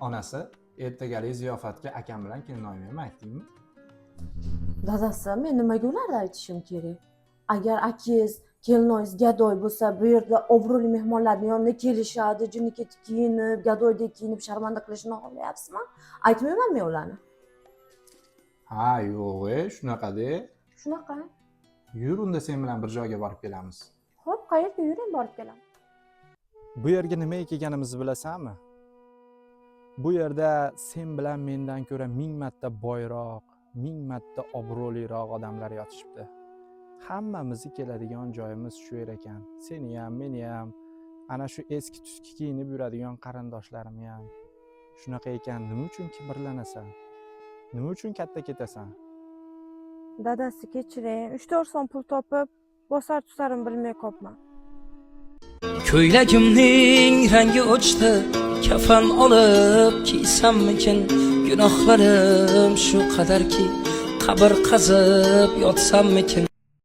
Onasi ertagalik ziyofatga akam bilan kelinoyimni aytdingmi? Dadasi, men nimaga ularga aytishim kerak? Agar akangiz kelinoyingiz gadoy bo'lsa, bu yerda obro'li mehmonlarning yonida kelishadi, jinniketik kiyinib, gadoydek kiyinib sharmanda qilishini xohlayapsizmi? Aytmayman men ularni. Ha, yo'q, shunaqa-da. Shunaqa. Yur, unda sen bilan bir joyga borib kelamiz. Xo'p, qayerga yuring, borib kelamiz. Bu yerga nimaga kelganimizni bilasanmi? Bu yerda sen bilan mendan ko'ra 1000 marta boyroq, 1000 marta obro'liroq odamlar yotishibdi. Hammamizni keladigan joyimiz shu yer ekan. Seni ham, meni ham, ana shu eski tuski kiyinib yuradigan qarindoshlarimni ham. Shunaqa ekan, nima uchun kibrlanasan? Nima uchun katta ketasan? Dadasi, kechiring. 3-4 so'm pul topib, bosar tusarim bilmay qopman. Ko'ylagimning rangi o'chdi, kafan olib kiysammikin? Gunohlarim shu qadarki, qabr qazib yotsammikin?